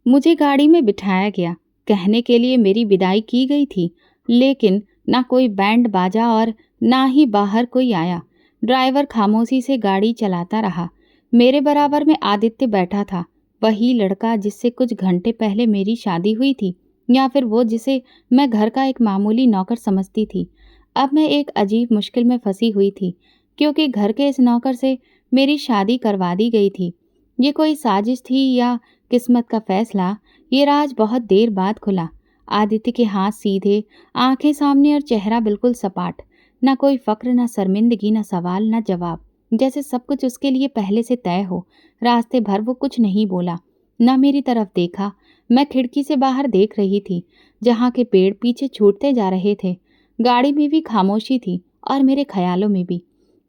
मुझे गाड़ी में बिठाया गया। कहने के लिए मेरी विदाई की गई थी, लेकिन ना कोई बैंड बाजा और ना ही बाहर कोई आया। ड्राइवर खामोशी से गाड़ी चलाता रहा। मेरे बराबर में आदित्य बैठा था, वही लड़का जिससे कुछ घंटे पहले मेरी शादी हुई थी, या फिर वो जिसे मैं घर का एक मामूली नौकर समझती थी। अब मैं एक अजीब मुश्किल में फंसी हुई थी, क्योंकि घर के इस नौकर से मेरी शादी करवा दी गई थी। ये कोई साजिश थी या किस्मत का फैसला, ये राज बहुत देर बाद खुला। आदित्य के हाथ सीधे, आंखें सामने और चेहरा बिल्कुल सपाट। न कोई फक्र, न शर्मिंदगी, न सवाल, न जवाब। जैसे सब कुछ उसके लिए पहले से तय हो। रास्ते भर वो कुछ नहीं बोला, न मेरी तरफ देखा। मैं खिड़की से बाहर देख रही थी, जहाँ के पेड़ पीछे छूटते जा रहे थे। गाड़ी में भी खामोशी थी और मेरे ख्यालों में भी।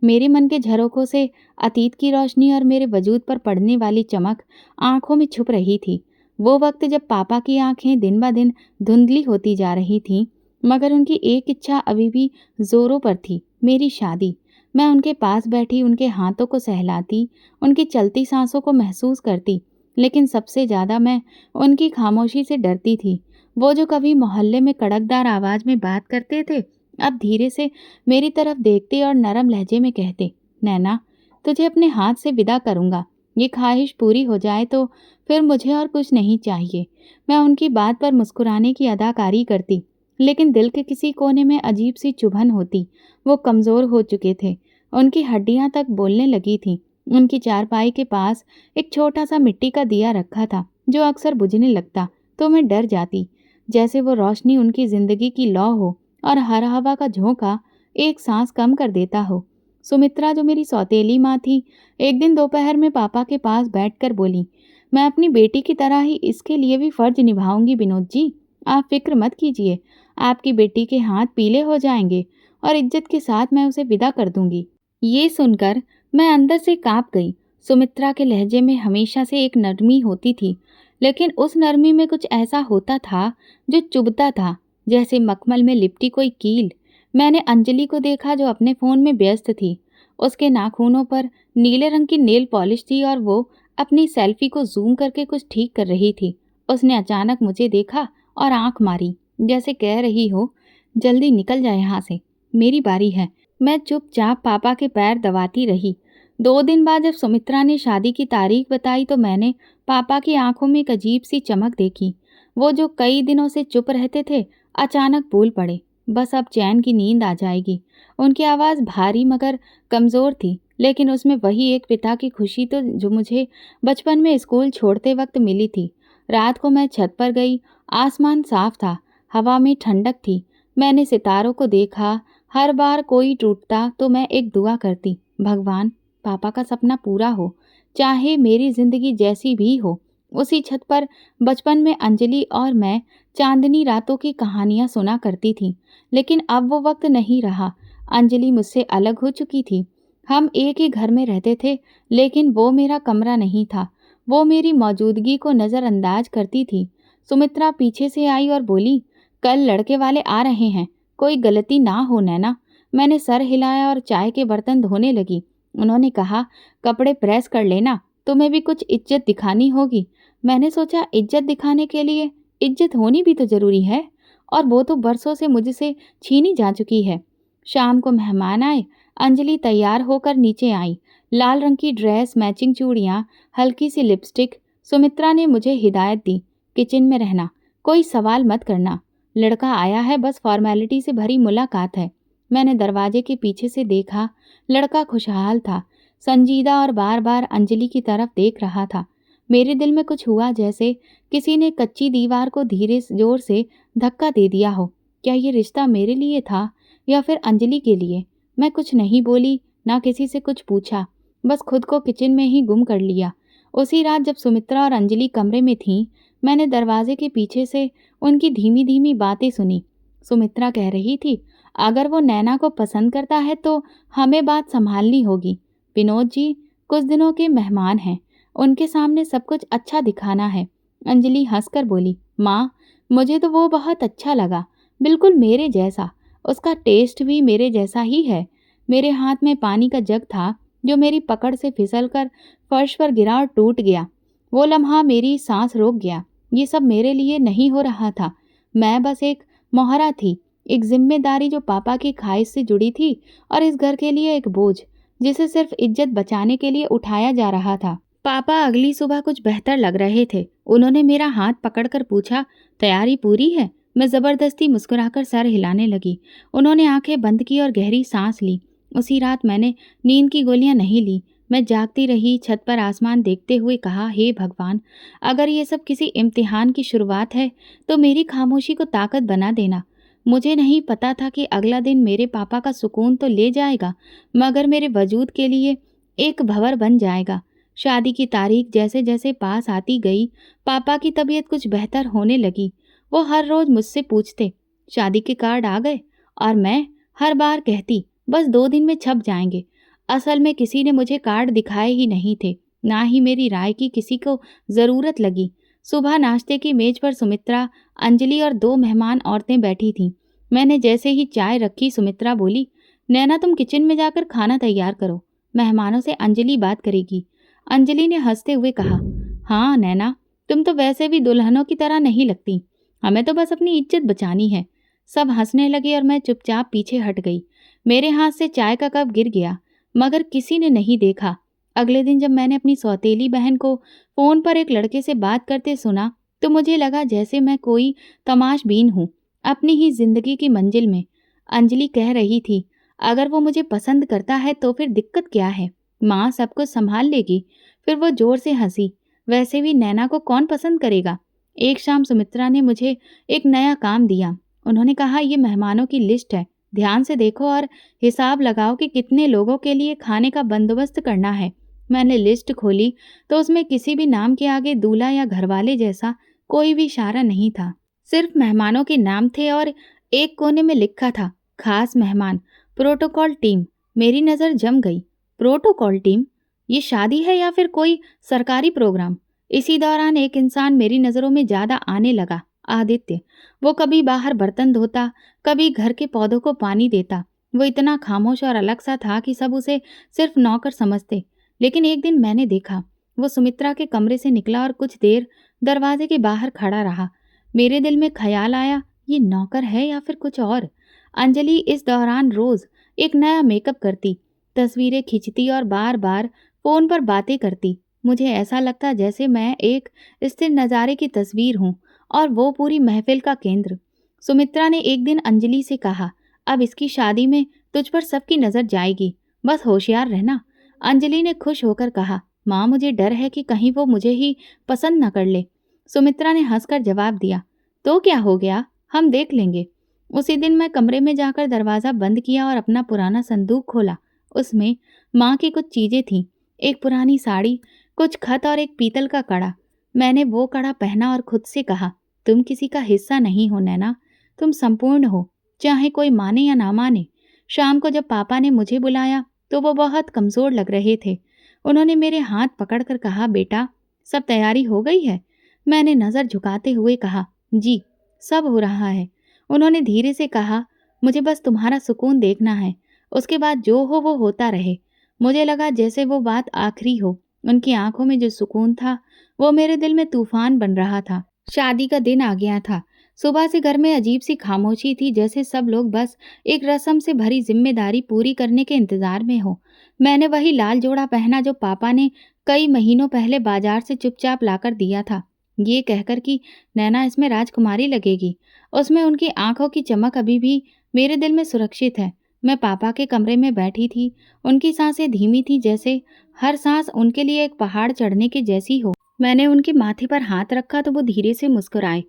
मेरे मन के झरोखों से अतीत की रोशनी और मेरे वजूद पर पड़ने वाली चमक आंखों में छुप रही थी। वो वक्त जब पापा की आंखें दिन ब दिन धुंधली होती जा रही थीं, मगर उनकी एक इच्छा अभी भी जोरों पर थी, मेरी शादी। मैं उनके पास बैठी उनके हाथों को सहलाती, उनकी चलती सांसों को महसूस करती, लेकिन सबसे ज़्यादा मैं उनकी खामोशी से डरती थी। वो जो कभी मोहल्ले में कड़कदार आवाज़ में बात करते थे, अब धीरे से मेरी तरफ देखते और नरम लहजे में कहते, नैना, तुझे अपने हाथ से विदा करूँगा। ये ख्वाहिश पूरी हो जाए तो फिर मुझे और कुछ नहीं चाहिए। मैं उनकी बात पर मुस्कुराने की अदाकारी करती, लेकिन दिल के किसी कोने में अजीब सी चुभन होती। वो कमज़ोर हो चुके थे, उनकी हड्डियां तक बोलने लगी थीं। उनकी चारपाई के पास एक छोटा सा मिट्टी का दिया रखा था, जो अक्सर बुझने लगता तो मैं डर जाती, जैसे वो रोशनी उनकी जिंदगी की लौ हो और हर हवा का झोंका एक सांस कम कर देता हो। सुमित्रा, जो मेरी सौतेली माँ थी, एक दिन दोपहर में पापा के पास बैठकर बोली, मैं अपनी बेटी की तरह ही इसके लिए भी फर्ज निभाऊंगी विनोद जी। आप फिक्र मत कीजिए, आपकी बेटी के हाथ पीले हो जाएंगे और इज्जत के साथ मैं उसे विदा कर दूंगी। ये सुनकर मैं अंदर से कांप गई। सुमित्रा के लहजे में हमेशा से एक नरमी होती थी, लेकिन उस नरमी में कुछ ऐसा होता था जो चुभता था, जैसे मखमल में लिपटी कोई कील। मैंने अंजलि को देखा, जो अपने फ़ोन में व्यस्त थी। उसके नाखूनों पर नीले रंग की नेल पॉलिश थी और वो अपनी सेल्फी को जूम करके कुछ ठीक कर रही थी। उसने अचानक मुझे देखा और आंख मारी, जैसे कह रही हो, जल्दी निकल जाए यहाँ से, मेरी बारी है। मैं चुपचाप पापा के पैर दबाती रही। 2 दिन बाद जब सुमित्रा ने शादी की तारीख बताई तो मैंने पापा की आंखों में एक अजीब सी चमक देखी। वो जो कई दिनों से चुप रहते थे, अचानक बोल पड़े, बस अब चैन की नींद आ जाएगी। उनकी आवाज़ भारी मगर कमज़ोर थी, लेकिन उसमें वही एक पिता की खुशी तो जो मुझे बचपन में स्कूल छोड़ते वक्त मिली थी। रात को मैं छत पर गई। आसमान साफ था, हवा में ठंडक थी। मैंने सितारों को देखा। हर बार कोई टूटता तो मैं एक दुआ करती, भगवान, पापा का सपना पूरा हो, चाहे मेरी जिंदगी जैसी भी हो। उसी छत पर बचपन में अंजलि और मैं चांदनी रातों की कहानियां सुना करती थी, लेकिन अब वो वक्त नहीं रहा। अंजलि मुझसे अलग हो चुकी थी। हम एक ही घर में रहते थे, लेकिन वो मेरा कमरा नहीं था। वो मेरी मौजूदगी को नज़रअंदाज करती थी। सुमित्रा पीछे से आई और बोली, कल लड़के वाले आ रहे हैं, कोई गलती ना हो नैना। मैंने सर हिलाया और चाय के बर्तन धोने लगी। उन्होंने कहा, कपड़े प्रेस कर लेना, तुम्हें भी कुछ इज्जत दिखानी होगी। मैंने सोचा, इज्जत दिखाने के लिए इज्जत होनी भी तो जरूरी है, और वो तो बरसों से मुझसे छीनी जा चुकी है। शाम को मेहमान आए। अंजलि तैयार होकर नीचे आई। लाल रंग की ड्रेस, मैचिंग चूड़ियाँ, हल्की सी लिपस्टिक। सुमित्रा ने मुझे हिदायत दी, किचन में रहना, कोई सवाल मत करना। लड़का आया है, बस फॉर्मेलिटी से भरी मुलाकात है। मैंने दरवाजे के पीछे से देखा। लड़का खुशहाल था, संजीदा और बार बार अंजलि की तरफ देख रहा था। मेरे दिल में कुछ हुआ, जैसे किसी ने कच्ची दीवार को धीरे जोर से धक्का दे दिया हो। क्या ये रिश्ता मेरे लिए था या फिर अंजलि के लिए? मैं कुछ नहीं बोली, ना किसी से कुछ पूछा, बस खुद को किचन में ही गुम कर लिया। उसी रात जब सुमित्रा और अंजलि कमरे में थीं, मैंने दरवाजे के पीछे से उनकी धीमी धीमी बातें सुनी। सुमित्रा कह रही थी, अगर वो नैना को पसंद करता है तो हमें बात संभालनी होगी। विनोद जी कुछ दिनों के मेहमान हैं, उनके सामने सब कुछ अच्छा दिखाना है। अंजलि हंसकर बोली, माँ, मुझे तो वो बहुत अच्छा लगा, बिल्कुल मेरे जैसा। उसका टेस्ट भी मेरे जैसा ही है। मेरे हाथ में पानी का जग था, जो मेरी पकड़ से फिसलकर फर्श पर गिरा और टूट गया। वो लम्हा मेरी सांस रोक गया। ये सब मेरे लिए नहीं हो रहा था। मैं बस एक मोहरा थी, एक जिम्मेदारी जो पापा की ख्वाहिश से जुड़ी थी, और इस घर के लिए एक बोझ जिसे सिर्फ इज्जत बचाने के लिए उठाया जा रहा था। पापा अगली सुबह कुछ बेहतर लग रहे थे। उन्होंने मेरा हाथ पकड़कर पूछा, तैयारी पूरी है? मैं जबरदस्ती मुस्कुराकर सर हिलाने लगी। उन्होंने आंखें बंद की और गहरी सांस ली। उसी रात मैंने नींद की गोलियां नहीं ली। मैं जागती रही, छत पर आसमान देखते हुए कहा, हे भगवान, अगर ये सब किसी इम्तिहान की शुरुआत है तो मेरी खामोशी को ताकत बना देना। मुझे नहीं पता था कि अगला दिन मेरे पापा का सुकून तो ले जाएगा, मगर मेरे वजूद के लिए एक भंवर बन जाएगा। शादी की तारीख जैसे जैसे पास आती गई, पापा की तबीयत कुछ बेहतर होने लगी। वो हर रोज मुझसे पूछते, शादी के कार्ड आ गए? और मैं हर बार कहती, बस 2 दिन में छप जाएंगे। असल में किसी ने मुझे कार्ड दिखाए ही नहीं थे, ना ही मेरी राय की किसी को ज़रूरत लगी। सुबह नाश्ते की मेज पर सुमित्रा, अंजलि और 2 मेहमान औरतें बैठी थीं। मैंने जैसे ही चाय रखी, सुमित्रा बोली, नैना तुम किचन में जाकर खाना तैयार करो, मेहमानों से अंजलि बात करेगी। अंजलि ने हंसते हुए कहा, हाँ नैना, तुम तो वैसे भी दुल्हनों की तरह नहीं लगती, हमें तो बस अपनी इज्जत बचानी है। सब हंसने लगे और मैं चुपचाप पीछे हट गई। मेरे हाथ से चाय का कप गिर गया, मगर किसी ने नहीं देखा। अगले दिन जब मैंने अपनी सौतेली बहन को फोन पर एक लड़के से बात करते सुना, तो मुझे लगा जैसे मैं कोई तमाशबीन हूँ अपनी ही जिंदगी की मंजिल में। अंजलि कह रही थी, अगर वो मुझे पसंद करता है तो फिर दिक्कत क्या है, माँ सब कुछ संभाल लेगी। फिर वो जोर से हंसी, वैसे भी नैना को कौन पसंद करेगा। एक शाम सुमित्रा ने मुझे एक नया काम दिया। उन्होंने कहा, ये मेहमानों की लिस्ट है, ध्यान से देखो और हिसाब लगाओ कि कितने लोगों के लिए खाने का बंदोबस्त करना है। मैंने लिस्ट खोली तो उसमें किसी भी नाम के आगे दूल्हा या घरवाले जैसा कोई भी इशारा नहीं था। सिर्फ मेहमानों के नाम थे और एक कोने में लिखा था, खास मेहमान, प्रोटोकॉल टीम। मेरी नज़र जम गई। Protocol team? ये शादी है या फिर कोई सरकारी प्रोग्राम? इसी दौरान एक इंसान मेरी नज़रों में ज़्यादा आने लगा, आदित्य। वो कभी बाहर बर्तन धोता, कभी घर के पौधों को पानी देता। वो इतना खामोश और अलग सा था कि सब उसे सिर्फ नौकर समझते। लेकिन एक दिन मैंने देखा, वो सुमित्रा के कमरे से निकला और कुछ देर दरवाजे के बाहर खड़ा रहा। मेरे दिल में ख्याल आया, ये नौकर है या फिर कुछ और। अंजलि इस दौरान रोज एक नया मेकअप करती, तस्वीरें खींचती और बार बार फोन पर बातें करती। मुझे ऐसा लगता जैसे मैं एक स्थिर नज़ारे की तस्वीर हूँ और वो पूरी महफिल का केंद्र। सुमित्रा ने एक दिन अंजलि से कहा, अब इसकी शादी में तुझ पर सबकी नज़र जाएगी, बस होशियार रहना। अंजलि ने खुश होकर कहा, माँ मुझे डर है कि कहीं वो मुझे ही पसंद न कर ले। सुमित्रा ने हंसकर जवाब दिया, तो क्या हो गया, हम देख लेंगे। उसी दिन मैं कमरे में जाकर दरवाज़ा बंद किया और अपना पुराना संदूक खोला। उसमें माँ की कुछ चीज़ें थीं, एक पुरानी साड़ी, कुछ खत और एक पीतल का कड़ा। मैंने वो कड़ा पहना और खुद से कहा, तुम किसी का हिस्सा नहीं हो नैना, तुम संपूर्ण हो, चाहे कोई माने या ना माने। शाम को जब पापा ने मुझे बुलाया तो वो बहुत कमज़ोर लग रहे थे। उन्होंने मेरे हाथ पकड़कर कहा, बेटा सब तैयारी हो गई है? मैंने नज़र झुकाते हुए कहा, जी सब हो रहा है। उन्होंने धीरे से कहा, मुझे बस तुम्हारा सुकून देखना है, उसके बाद जो हो वो होता रहे। मुझे लगा जैसे वो बात आखिरी हो। उनकी आंखों में जो सुकून था वो मेरे दिल में तूफान बन रहा था। शादी का दिन आ गया था। सुबह से घर में अजीब सी खामोशी थी, जैसे सब लोग बस एक रस्म से भरी जिम्मेदारी पूरी करने के इंतजार में हो। मैंने वही लाल जोड़ा पहना जो पापा ने कई महीनों पहले बाजार से चुपचाप लाकर दिया था, ये कहकर कि नैना इसमें राजकुमारी लगेगी। उसमें उनकी आंखों की चमक अभी भी मेरे दिल में सुरक्षित है। मैं पापा के कमरे में बैठी थी। उनकी सांसें धीमी थी, जैसे हर सांस उनके लिए एक पहाड़ चढ़ने की जैसी हो। मैंने उनके माथे पर हाथ रखा तो वो धीरे से मुस्कुराए।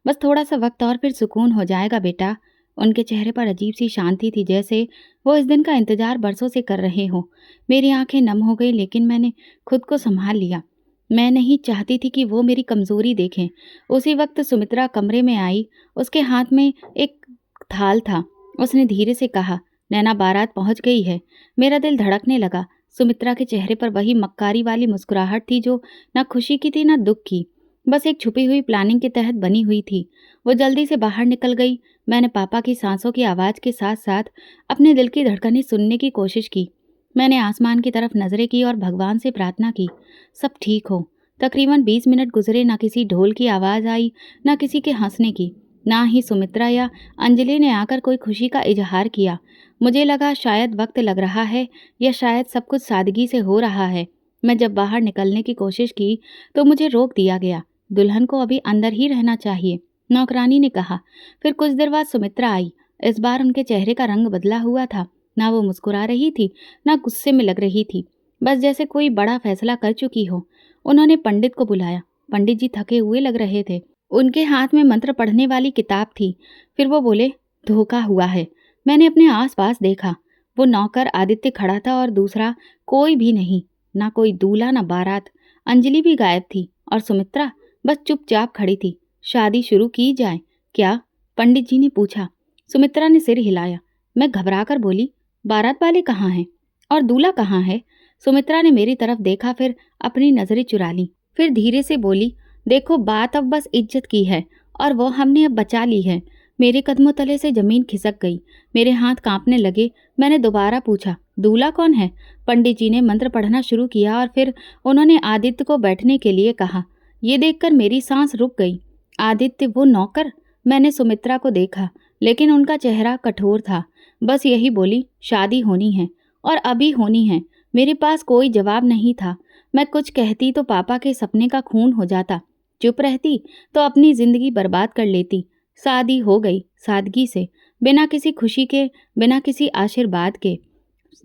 बस थोड़ा सा वक्त और फिर सुकून हो जाएगा बेटा। उनके चेहरे पर अजीब सी शांति थी, जैसे वो इस दिन का इंतजार बरसों से कर रहे हो। मेरी आंखें नम हो गई, लेकिन मैंने खुद को संभाल लिया। मैं नहीं चाहती थी कि वो मेरी कमजोरी देखें। उसी वक्त सुमित्रा कमरे में आई। उसके हाथ में एक थाल था। उसने धीरे से कहा, नैना बारात पहुंच गई है। मेरा दिल धड़कने लगा। सुमित्रा के चेहरे पर वही मक्कारी वाली मुस्कुराहट थी जो न खुशी की थी न दुख की, बस एक छुपी हुई प्लानिंग के तहत बनी हुई थी। वो जल्दी से बाहर निकल गई। मैंने पापा की सांसों की आवाज़ के साथ साथ अपने दिल की धड़कनें सुनने की कोशिश की। मैंने आसमान की तरफ नजरें की और भगवान से प्रार्थना की, सब ठीक हो। तकरीबन 20 मिनट गुजरे, ना किसी ढोल की आवाज़ आई, ना किसी के हंसने की, ना ही सुमित्रा या अंजलि ने आकर कोई खुशी का इजहार किया। मुझे लगा शायद वक्त लग रहा है या शायद सब कुछ सादगी से हो रहा है। मैं जब बाहर निकलने की कोशिश की तो मुझे रोक दिया गया। दुल्हन को अभी अंदर ही रहना चाहिए, नौकरानी ने कहा। फिर कुछ देर बाद सुमित्रा आई। इस बार उनके चेहरे का रंग बदला हुआ था। ना वो मुस्कुरा रही थी, ना गुस्से में लग रही थी, बस जैसे कोई बड़ा फैसला कर चुकी हो। उन्होंने पंडित को बुलाया। पंडित जी थके हुए लग रहे थे। उनके हाथ में मंत्र पढ़ने वाली किताब थी। फिर वो बोले, धोखा हुआ है। मैंने अपने आसपास देखा। वो नौकर आदित्य खड़ा था और दूसरा कोई भी नहीं। ना कोई दूल्हा, ना बारात। अंजलि भी गायब थी और सुमित्रा बस चुपचाप खड़ी थी। शादी शुरू की जाए क्या? पंडित जी ने पूछा। सुमित्रा ने सिर हिलाया। मैं घबराकर बोली, बारात वाले कहाँ हैं और दूल्हा कहाँ है? सुमित्रा ने मेरी तरफ देखा, फिर अपनी नजरें चुरा ली। फिर धीरे से बोली, देखो बात अब बस इज्जत की है और वो हमने अब बचा ली है। मेरे कदमों तले से जमीन खिसक गई। मेरे हाथ कांपने लगे। मैंने दोबारा पूछा, दूल्हा कौन है? पंडित जी ने मंत्र पढ़ना शुरू किया और फिर उन्होंने आदित्य को बैठने के लिए कहा। ये देखकर मेरी सांस रुक गई। आदित्य, वो नौकर? मैंने सुमित्रा को देखा, लेकिन उनका चेहरा कठोर था। बस यही बोली, शादी होनी है और अभी होनी है। मेरे पास कोई जवाब नहीं था। मैं कुछ कहती तो पापा के सपने का खून हो जाता। चुप रहती तो अपनी जिंदगी बर्बाद कर लेती। शादी हो गई सादगी से, बिना किसी खुशी के, बिना किसी आशीर्वाद के।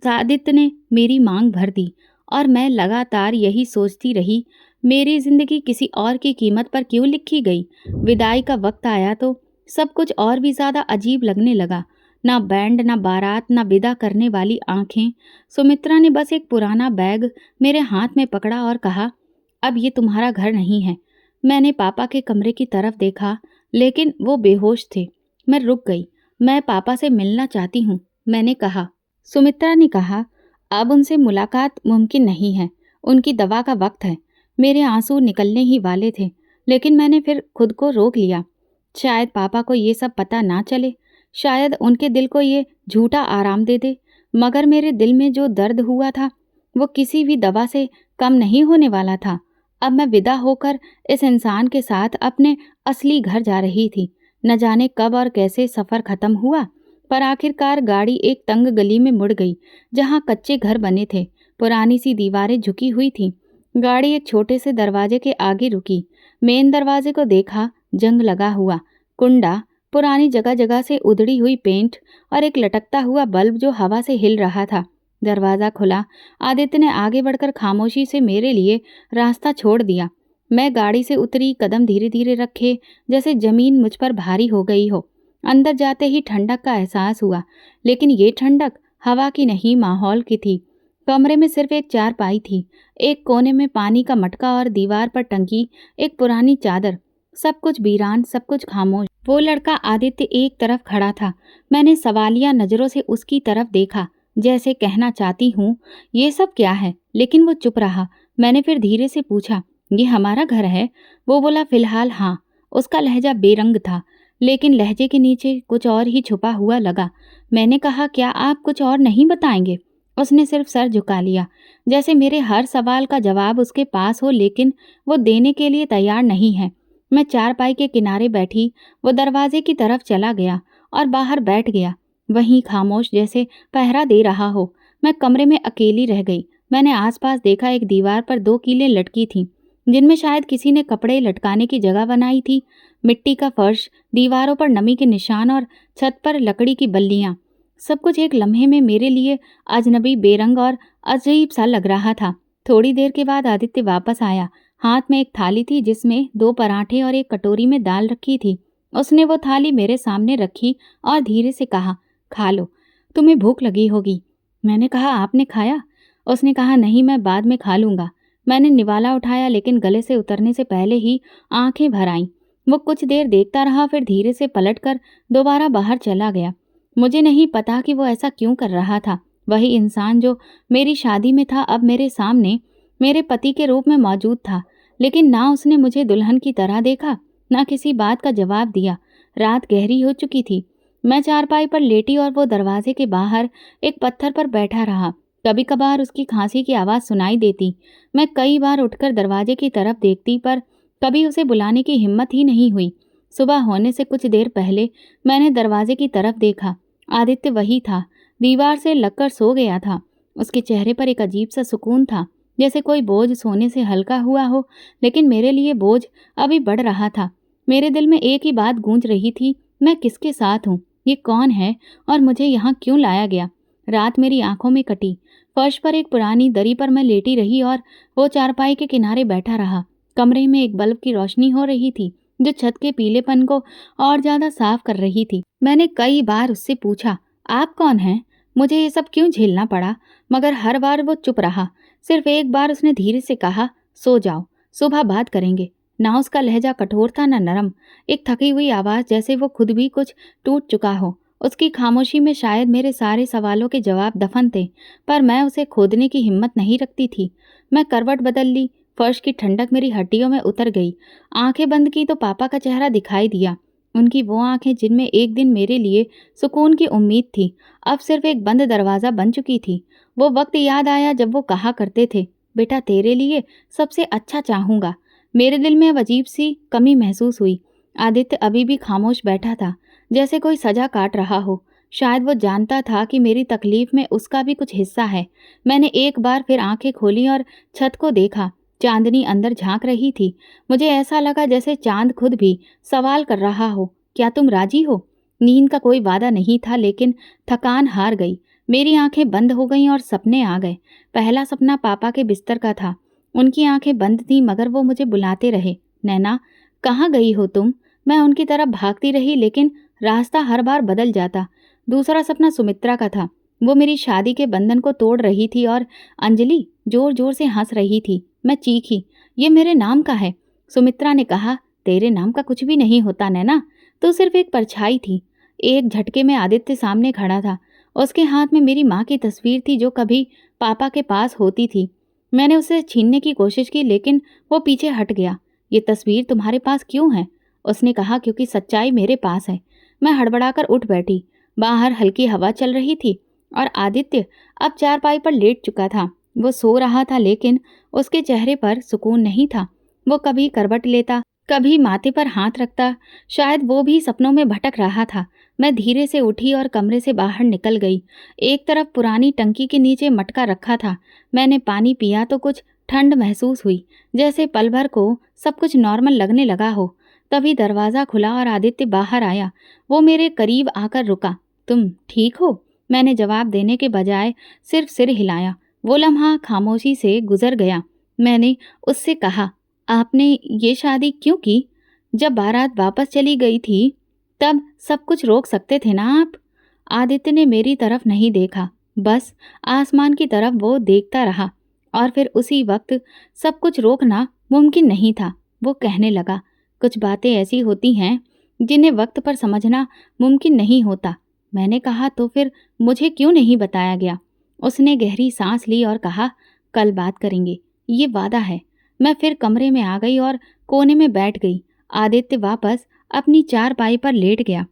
आदित्य ने मेरी मांग भर दी और मैं लगातार यही सोचती रही, मेरी जिंदगी किसी और की कीमत पर क्यों लिखी गई। विदाई का वक्त आया तो सब कुछ और भी ज्यादा अजीब लगने लगा। ना बैंड, ना बारात, ना विदा करने वाली आंखें। सुमित्रा ने बस एक पुराना बैग मेरे हाथ में पकड़ा और कहा, अब ये तुम्हारा घर नहीं है। मैंने पापा के कमरे की तरफ देखा, लेकिन वो बेहोश थे। मैं रुक गई। मैं पापा से मिलना चाहती हूँ, मैंने कहा। सुमित्रा ने कहा, अब उनसे मुलाकात मुमकिन नहीं है। उनकी दवा का वक्त है। मेरे आंसू निकलने ही वाले थे, लेकिन मैंने फिर खुद को रोक लिया। शायद पापा को ये सब पता ना चले। शायद उनके दिल को ये झूठा आराम दे दे। मगर मेरे दिल में जो दर्द हुआ था वो किसी भी दवा से कम नहीं होने वाला था। अब मैं विदा होकर इस इंसान के साथ अपने असली घर जा रही थी। न जाने कब और कैसे सफ़र ख़त्म हुआ, पर आखिरकार गाड़ी एक तंग गली में मुड़ गई जहाँ कच्चे घर बने थे। पुरानी सी दीवारें झुकी हुई थीं। गाड़ी एक छोटे से दरवाजे के आगे रुकी। मेन दरवाजे को देखा, जंग लगा हुआ कुंडा, पुरानी जगह जगह से उधड़ी हुई पेंट और एक लटकता हुआ बल्ब जो हवा से हिल रहा था। दरवाज़ा खुला। आदित्य ने आगे बढ़कर खामोशी से मेरे लिए रास्ता छोड़ दिया। मैं गाड़ी से उतरी, कदम धीरे धीरे रखे, जैसे जमीन मुझ पर भारी हो गई हो। अंदर जाते ही ठंडक का एहसास हुआ, लेकिन ये ठंडक हवा की नहीं, माहौल की थी। कमरे में सिर्फ एक चारपाई थी। एक कोने में पानी का मटका और दीवार पर टंगी एक पुरानी चादर। सब कुछ वीरान, सब कुछ खामोश। वो लड़का आदित्य एक तरफ खड़ा था। मैंने सवालिया नजरों से उसकी तरफ देखा, जैसे कहना चाहती हूँ, ये सब क्या है, लेकिन वो चुप रहा। मैंने फिर धीरे से पूछा, ये हमारा घर है? वो बोला, फिलहाल हाँ। उसका लहजा बेरंग था, लेकिन लहजे के नीचे कुछ और ही छुपा हुआ लगा। मैंने कहा, क्या आप कुछ और नहीं बताएंगे? उसने सिर्फ सर झुका लिया, जैसे मेरे हर सवाल का जवाब उसके पास हो, लेकिन वो देने के लिए तैयार नहीं है। मैं चारपाई के किनारे बैठी। वो दरवाजे की तरफ चला गया और बाहर बैठ गया, वहीं खामोश, जैसे पहरा दे रहा हो। मैं कमरे में अकेली रह गई। मैंने आसपास देखा। एक दीवार पर 2 कीलें लटकी थीं, जिनमें शायद किसी ने कपड़े लटकाने की जगह बनाई थी। मिट्टी का फर्श, दीवारों पर नमी के निशान और छत पर लकड़ी की बल्लियां। सब कुछ एक लम्हे में मेरे लिए अजनबी, बेरंग और अजीब सा लग रहा था। थोड़ी देर के बाद आदित्य वापस आया। हाथ में एक थाली थी जिसमें 2 पराठे और एक कटोरी में दाल रखी थी। उसने वो थाली मेरे सामने रखी और धीरे से कहा, खा लो, तुम्हें भूख लगी होगी। मैंने कहा, आपने खाया? उसने कहा, नहीं, मैं बाद में खा लूँगा। मैंने निवाला उठाया, लेकिन गले से उतरने से पहले ही आंखें भर आईं। वो कुछ देर देखता रहा, फिर धीरे से पलटकर दोबारा बाहर चला गया। मुझे नहीं पता कि वो ऐसा क्यों कर रहा था। वही इंसान जो मेरी शादी में था, अब मेरे सामने मेरे पति के रूप में मौजूद था, लेकिन ना उसने मुझे दुल्हन की तरह देखा, ना किसी बात का जवाब दिया। रात गहरी हो चुकी थी। मैं चारपाई पर लेटी और वो दरवाजे के बाहर एक पत्थर पर बैठा रहा। कभी कभार उसकी खांसी की आवाज़ सुनाई देती। मैं कई बार उठकर दरवाजे की तरफ देखती, पर कभी उसे बुलाने की हिम्मत ही नहीं हुई। सुबह होने से कुछ देर पहले मैंने दरवाजे की तरफ देखा। आदित्य वही था, दीवार से लगकर सो गया था। उसके चेहरे पर एक अजीब सा सुकून था, जैसे कोई बोझ सोने से हल्का हुआ हो। लेकिन मेरे लिए बोझ अभी बढ़ रहा था। मेरे दिल में एक ही बात गूंज रही थी, मैं किसके साथ हूँ, ये कौन है और मुझे यहाँ क्यों लाया गया। रात मेरी आंखों में कटी। फर्श पर एक पुरानी दरी पर मैं लेटी रही और वो चारपाई के किनारे बैठा रहा। कमरे में एक बल्ब की रोशनी हो रही थी, जो छत के पीलेपन को और ज्यादा साफ कर रही थी। मैंने कई बार उससे पूछा, आप कौन हैं, मुझे ये सब क्यों झेलना पड़ा, मगर हर बार वो चुप रहा। सिर्फ एक बार उसने धीरे से कहा, सो जाओ, सुबह बात करेंगे। ना उसका लहजा कठोर था ना नरम, एक थकी हुई आवाज़, जैसे वो खुद भी कुछ टूट चुका हो। उसकी खामोशी में शायद मेरे सारे सवालों के जवाब दफन थे, पर मैं उसे खोदने की हिम्मत नहीं रखती थी। मैं करवट बदल ली। फर्श की ठंडक मेरी हड्डियों में उतर गई। आंखें बंद की तो पापा का चेहरा दिखाई दिया। उनकी वो आंखें जिनमें एक दिन मेरे लिए सुकून की उम्मीद थी, अब सिर्फ एक बंद दरवाज़ा बन चुकी थी। वो वक्त याद आया जब वो कहा करते थे, बेटा तेरे लिए सबसे अच्छा चाहूँगा। मेरे दिल में अब अजीब सी कमी महसूस हुई। आदित्य अभी भी खामोश बैठा था, जैसे कोई सजा काट रहा हो। शायद वो जानता था कि मेरी तकलीफ में उसका भी कुछ हिस्सा है। मैंने एक बार फिर आंखें खोली और छत को देखा। चांदनी अंदर झांक रही थी। मुझे ऐसा लगा जैसे चांद खुद भी सवाल कर रहा हो, क्या तुम राजी हो। नींद का कोई वादा नहीं था, लेकिन थकान हार गई। मेरी आंखें बंद हो गईं और सपने आ गए। पहला सपना पापा के बिस्तर का था। उनकी आंखें बंद थीं, मगर वो मुझे बुलाते रहे, नैना कहाँ गई हो तुम। मैं उनकी तरफ भागती रही, लेकिन रास्ता हर बार बदल जाता। दूसरा सपना सुमित्रा का था। वो मेरी शादी के बंधन को तोड़ रही थी और अंजलि जोर जोर से हंस रही थी। मैं चीखी, ये मेरे नाम का है। सुमित्रा ने कहा, तेरे नाम का कुछ भी नहीं होता नैना, तो सिर्फ एक परछाई थी। एक झटके में आदित्य सामने खड़ा था। उसके हाथ में मेरी माँ की तस्वीर थी, जो कभी पापा के पास होती थी। मैंने उसे छीनने की कोशिश की, लेकिन वो पीछे हट गया। ये तस्वीर तुम्हारे पास क्यों है, उसने कहा, क्योंकि सच्चाई मेरे पास है। मैं हड़बड़ाकर उठ बैठी। बाहर हल्की हवा चल रही थी और आदित्य अब चारपाई पर लेट चुका था। वो सो रहा था, लेकिन उसके चेहरे पर सुकून नहीं था। वो कभी करवट लेता, कभी माथे पर हाथ रखता। शायद वो भी सपनों में भटक रहा था। मैं धीरे से उठी और कमरे से बाहर निकल गई। एक तरफ पुरानी टंकी के नीचे मटका रखा था। मैंने पानी पिया तो कुछ ठंड महसूस हुई, जैसे पल भर को सब कुछ नॉर्मल लगने लगा हो। तभी दरवाज़ा खुला और आदित्य बाहर आया। वो मेरे करीब आकर रुका। तुम ठीक हो, मैंने जवाब देने के बजाय सिर्फ सिर हिलाया। वो लम्हा खामोशी से गुजर गया। मैंने उससे कहा, आपने ये शादी क्यों की। जब बारात वापस चली गई थी तब सब कुछ रोक सकते थे ना आप। आदित्य ने मेरी तरफ नहीं देखा, बस आसमान की तरफ वो देखता रहा। और फिर उसी वक्त सब कुछ रोकना मुमकिन नहीं था। वो कहने लगा, कुछ बातें ऐसी होती हैं जिन्हें वक्त पर समझना मुमकिन नहीं होता। मैंने कहा, तो फिर मुझे क्यों नहीं बताया गया। उसने गहरी सांस ली और कहा, कल बात करेंगे, ये वादा है। मैं फिर कमरे में आ गई और कोने में बैठ गई। आदित्य वापस अपनी चारपाई पर लेट गया।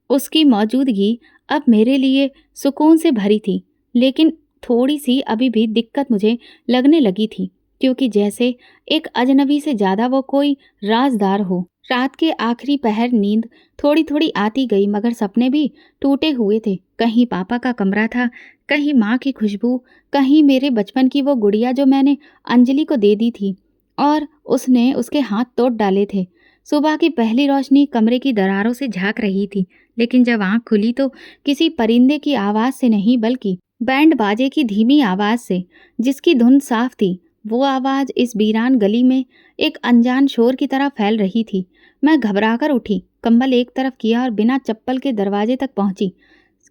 उसकी मौजूदगी अब मेरे लिए सुकून से भरी थी, लेकिन थोड़ी सी अभी भी दिक्कत मुझे लगने लगी थी, क्योंकि जैसे एक अजनबी से ज़्यादा वो कोई राजदार हो। रात के आखिरी पहर नींद थोड़ी थोड़ी आती गई, मगर सपने भी टूटे हुए थे। कहीं पापा का कमरा था, कहीं माँ की खुशबू, कहीं मेरे बचपन की वो गुड़िया जो मैंने अंजलि को दे दी थी और उसने उसके हाथ तोड़ डाले थे। सुबह की पहली रोशनी कमरे की दरारों से झांक रही थी, लेकिन जब आंख खुली तो किसी परिंदे की आवाज़ से नहीं, बल्कि बैंड बाजे की धीमी आवाज़ से, जिसकी धुन साफ थी। वो आवाज़ इस वीरान गली में एक अनजान शोर की तरह फैल रही थी। मैं घबराकर उठी, कंबल एक तरफ किया और बिना चप्पल के दरवाजे तक पहुंची।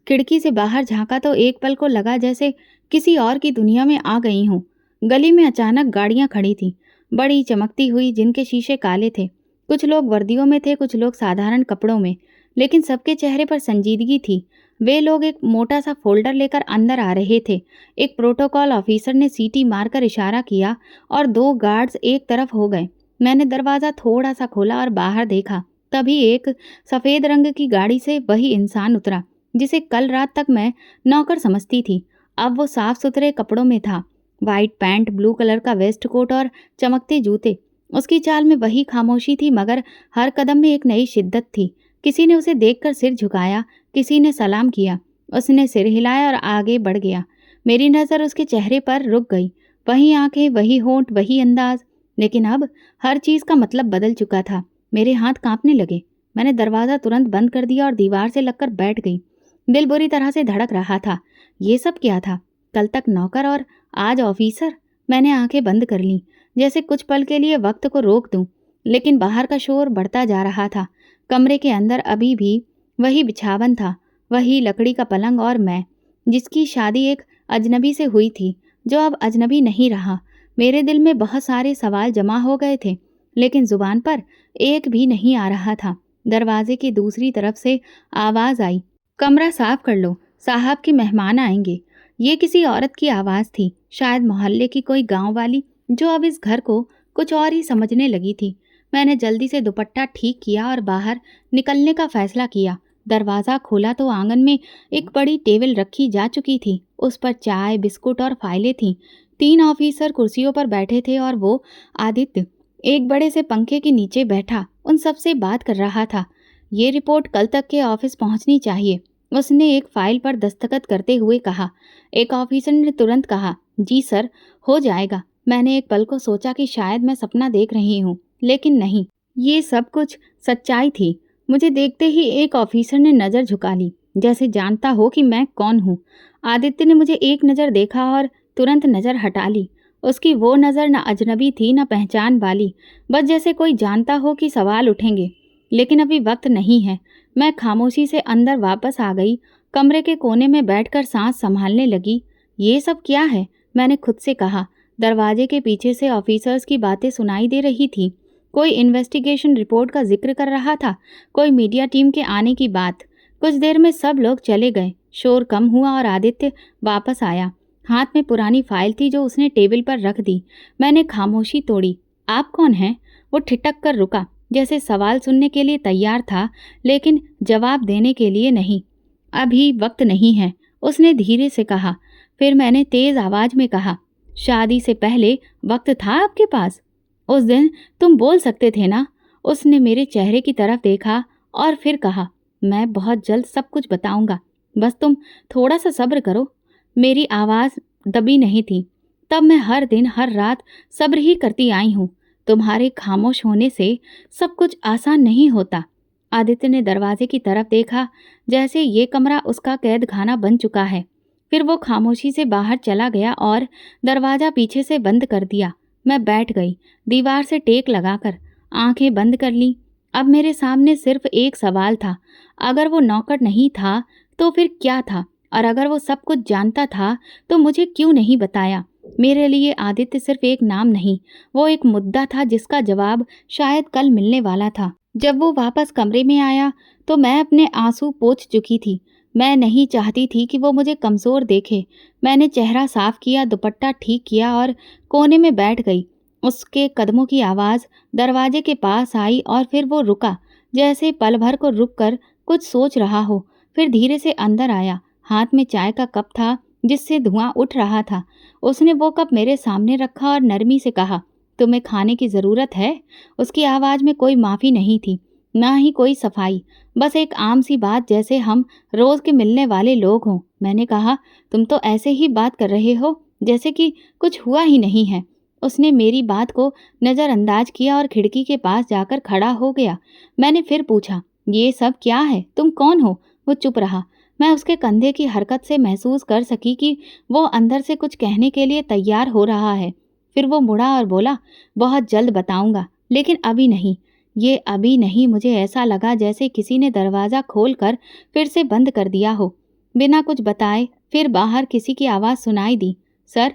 खिड़की से बाहर झांका तो एक पल को लगा जैसे किसी और की दुनिया में आ गई हूँ। गली में अचानक गाड़ियाँ खड़ी थीं, बड़ी चमकती हुई, जिनके शीशे काले थे। कुछ लोग वर्दियों में थे, कुछ लोग साधारण कपड़ों में, लेकिन सबके चेहरे पर संजीदगी थी। वे लोग एक मोटा सा फोल्डर लेकर अंदर आ रहे थे। एक प्रोटोकॉल ऑफिसर ने सीटी मारकर इशारा किया और दो गार्ड्स एक तरफ हो गए। मैंने दरवाज़ा थोड़ा सा खोला और बाहर देखा। तभी एक सफ़ेद रंग की गाड़ी से वही इंसान उतरा जिसे कल रात तक मैं नौकर समझती थी। अब वो साफ सुथरे कपड़ों में था। वाइट पैंट, ब्लू कलर का वेस्ट कोट और चमकते जूते। उसकी चाल में वही खामोशी थी, मगर हर कदम में एक नई शिद्दत थी। किसी ने उसे देखकर सिर झुकाया, किसी ने सलाम किया। उसने सिर हिलाया और आगे बढ़ गया। मेरी नज़र उसके चेहरे पर रुक गई। वही आंखें, वही होंठ, वही अंदाज। लेकिन अब हर चीज़ का मतलब बदल चुका था। मेरे हाथ कांपने लगे। मैंने दरवाज़ा तुरंत बंद कर दिया और दीवार से लगकर बैठ गई। दिल बुरी तरह से धड़क रहा था। ये सब क्या था? कल तक नौकर और आज ऑफिसर। मैंने आंखें बंद कर लीं, जैसे कुछ पल के लिए वक्त को रोक दूं। लेकिन बाहर का शोर बढ़ता जा रहा था। कमरे के अंदर अभी भी वही बिछावन था, वही लकड़ी का पलंग और मैं, जिसकी शादी एक अजनबी से हुई थी, जो अब अजनबी नहीं रहा। मेरे दिल में बहुत सारे सवाल जमा हो गए थे, लेकिन जुबान पर एक भी नहीं आ रहा था। दरवाजे की दूसरी तरफ से आवाज़ आई, कमरा साफ कर लो, साहब के मेहमान आएंगे। ये किसी औरत की आवाज़ थी, शायद मोहल्ले की कोई गांव वाली, जो अब इस घर को कुछ और ही समझने लगी थी। मैंने जल्दी से दुपट्टा ठीक किया और बाहर निकलने का फैसला किया। दरवाज़ा खोला तो आंगन में एक बड़ी टेबल रखी जा चुकी थी। उस पर चाय, बिस्कुट और फाइलें थीं। 3 ऑफिसर कुर्सियों पर बैठे थे और वो आदित्य एक बड़े से पंखे के नीचे बैठा उन सब से बात कर रहा था। ये रिपोर्ट कल तक के ऑफिस पहुंचनी चाहिए, उसने एक फाइल पर दस्तखत करते हुए कहा। एक ऑफिसर ने तुरंत कहा, जी सर, हो जाएगा। मैंने एक पल को सोचा कि शायद मैं सपना देख रही हूँ, लेकिन नहीं, ये सब कुछ सच्चाई थी। मुझे देखते ही एक ऑफिसर ने नज़र झुका ली, जैसे जानता हो कि मैं कौन हूँ। आदित्य ने मुझे एक नज़र देखा और तुरंत नज़र हटा ली। उसकी वो नज़र न अजनबी थी न पहचान वाली, बस जैसे कोई जानता हो कि सवाल उठेंगे। लेकिन अभी वक्त नहीं है। मैं खामोशी से अंदर वापस आ गई। कमरे के कोने में बैठकर सांस संभालने लगी। ये सब क्या है? मैंने खुद से कहा। दरवाजे के पीछे से ऑफिसर्स की बातें सुनाई दे रही थी। कोई इन्वेस्टिगेशन रिपोर्ट का जिक्र कर रहा था, कोई मीडिया टीम के आने की बात। कुछ देर में सब लोग चले गए। शोर कम हुआ और आदित्य वापस आया। हाथ में पुरानी फाइल थी जो उसने टेबल पर रख दी। मैंने खामोशी तोड़ी। आप कौन हैं? वो ठिठक कर रुका, जैसे सवाल सुनने के लिए तैयार था, लेकिन जवाब देने के लिए नहीं। अभी वक्त नहीं है, उसने धीरे से कहा। फिर मैंने तेज आवाज में कहा, शादी से पहले वक्त था आपके पास? उस दिन तुम बोल सकते थे ना? उसने मेरे चेहरे की तरफ देखा और फिर कहा, मैं बहुत जल्द सब कुछ बताऊंगा, बस तुम थोड़ा सा सब्र करो। मेरी आवाज़ दबी नहीं थी। तब मैं हर दिन हर रात सब्र ही करती आई हूँ। तुम्हारे खामोश होने से सब कुछ आसान नहीं होता। आदित्य ने दरवाजे की तरफ देखा, जैसे ये कमरा उसका कैद खाना बन चुका है। फिर वो खामोशी से बाहर चला गया और दरवाज़ा पीछे से बंद कर दिया। मैं बैठ गई, दीवार से टेक लगाकर, आंखें बंद कर लीं। अब मेरे सामने सिर्फ एक सवाल था, अगर वो नौकर नहीं था तो फिर क्या था? और अगर वो सब कुछ जानता था तो मुझे क्यों नहीं बताया? मेरे लिए आदित्य सिर्फ एक नाम नहीं, वो एक मुद्दा था जिसका जवाब शायद कल मिलने वाला था। जब वो वापस कमरे में आया तो मैं अपने आंसू पोंछ चुकी थी। मैं नहीं चाहती थी कि वो मुझे कमज़ोर देखे। मैंने चेहरा साफ किया, दुपट्टा ठीक किया और कोने में बैठ गई। उसके कदमों की आवाज़ दरवाजे के पास आई और फिर वो रुका, जैसे पल भर को रुक कर कुछ सोच रहा हो। फिर धीरे से अंदर आया। हाथ में चाय का कप था जिससे धुआं उठ रहा था। उसने वो कप मेरे सामने रखा और नरमी से कहा, तुम्हें खाने की ज़रूरत है? उसकी आवाज़ में कोई माफ़ी नहीं थी, ना ही कोई सफाई, बस एक आम सी बात, जैसे हम रोज़ के मिलने वाले लोग हों। मैंने कहा, तुम तो ऐसे ही बात कर रहे हो जैसे कि कुछ हुआ ही नहीं है। उसने मेरी बात को नज़रअंदाज किया और खिड़की के पास जाकर खड़ा हो गया। मैंने फिर पूछा, ये सब क्या है? तुम कौन हो? वो चुप रहा। मैं उसके कंधे की हरकत से महसूस कर सकी कि वो अंदर से कुछ कहने के लिए तैयार हो रहा है। फिर वो मुड़ा और बोला, बहुत जल्द बताऊंगा, लेकिन अभी नहीं। ये अभी नहीं, मुझे ऐसा लगा जैसे किसी ने दरवाज़ा खोलकर फिर से बंद कर दिया हो। बिना कुछ बताए फिर बाहर किसी की आवाज़ सुनाई दी, सर,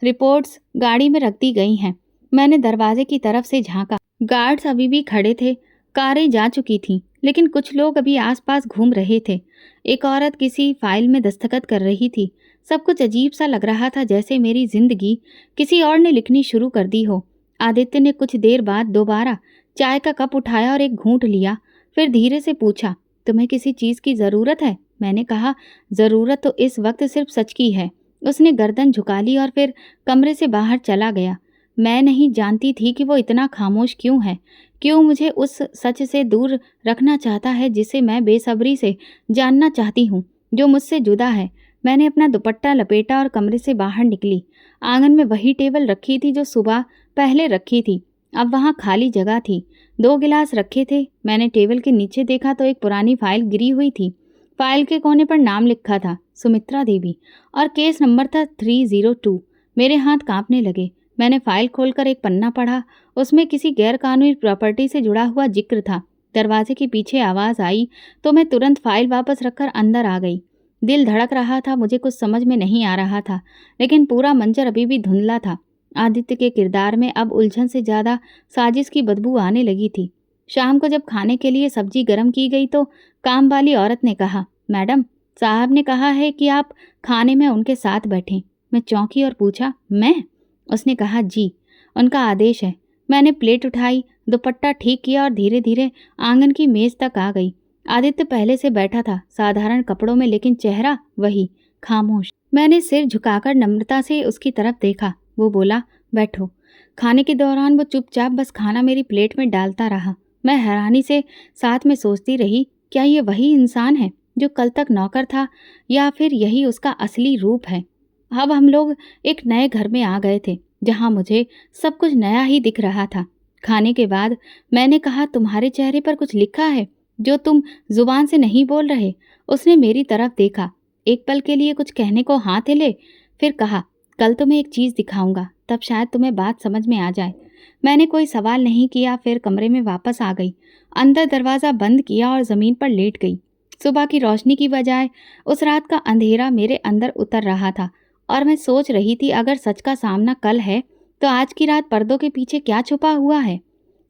रिपोर्ट्स गाड़ी में रख दी गई हैं। मैंने दरवाजे की तरफ से झांका। गार्ड्स अभी भी खड़े थे। कारें जा चुकी थीं, लेकिन कुछ लोग अभी आसपास घूम रहे थे। एक औरत किसी फाइल में दस्तखत कर रही थी। सब कुछ अजीब सा लग रहा था, जैसे मेरी जिंदगी किसी और ने लिखनी शुरू कर दी हो। आदित्य ने कुछ देर बाद दोबारा चाय का कप उठाया और एक घूंट लिया। फिर धीरे से पूछा, तुम्हें किसी चीज़ की ज़रूरत है? मैंने कहा, ज़रूरत तो इस वक्त सिर्फ सच की है। उसने गर्दन झुका ली और फिर कमरे से बाहर चला गया। मैं नहीं जानती थी कि वो इतना खामोश क्यों है, क्यों मुझे उस सच से दूर रखना चाहता है जिसे मैं बेसब्री से जानना चाहती हूँ, जो मुझसे जुदा है। मैंने अपना दुपट्टा लपेटा और कमरे से बाहर निकली। आंगन में वही टेबल रखी थी जो सुबह पहले रखी थी। अब वहाँ खाली जगह थी। 2 गिलास रखे थे। मैंने टेबल के नीचे देखा तो एक पुरानी फाइल गिरी हुई थी। फाइल के कोने पर नाम लिखा था, सुमित्रा देवी, और केस नंबर था 302। मेरे हाथ कांपने लगे। मैंने फाइल खोलकर एक पन्ना पढ़ा। उसमें किसी गैरकानूनी प्रॉपर्टी से जुड़ा हुआ जिक्र था। दरवाजे के पीछे आवाज़ आई तो मैं तुरंत फाइल वापस रखकर अंदर आ गई। दिल धड़क रहा था, मुझे कुछ समझ में नहीं आ रहा था, लेकिन पूरा मंजर अभी भी धुंधला था। आदित्य के किरदार में अब उलझन से ज़्यादा साजिश की बदबू आने लगी थी। शाम को जब खाने के लिए सब्जी गर्म की गई तो काम वाली औरत ने कहा, मैडम, साहब ने कहा है कि आप खाने में उनके साथ बैठें। मैं चौंकी और पूछा, मैं? उसने कहा, जी, उनका आदेश है। मैंने प्लेट उठाई, दुपट्टा ठीक किया और धीरे धीरे आंगन की मेज तक आ गई। आदित्य पहले से बैठा था, साधारण कपड़ों में, लेकिन चेहरा वही, खामोश। मैंने सिर झुकाकर नम्रता से उसकी तरफ देखा। वो बोला, बैठो। खाने के दौरान वो चुपचाप बस खाना मेरी प्लेट में डालता रहा। मैं हैरानी से साथ में सोचती रही, क्या ये वही इंसान है जो कल तक नौकर था, या फिर यही उसका असली रूप है? अब हम लोग एक नए घर में आ गए थे, जहाँ मुझे सब कुछ नया ही दिख रहा था। खाने के बाद मैंने कहा, तुम्हारे चेहरे पर कुछ लिखा है जो तुम जुबान से नहीं बोल रहे। उसने मेरी तरफ देखा, एक पल के लिए कुछ कहने को हाथ हिले, फिर कहा, कल तुम्हें एक चीज़ दिखाऊंगा, तब शायद तुम्हें बात समझ में आ जाए। मैंने कोई सवाल नहीं किया, फिर कमरे में वापस आ गई। अंदर दरवाज़ा बंद किया और ज़मीन पर लेट गई। सुबह की रोशनी की बजाय उस रात का अंधेरा मेरे अंदर उतर रहा था और मैं सोच रही थी, अगर सच का सामना कल है तो आज की रात पर्दों के पीछे क्या छुपा हुआ है।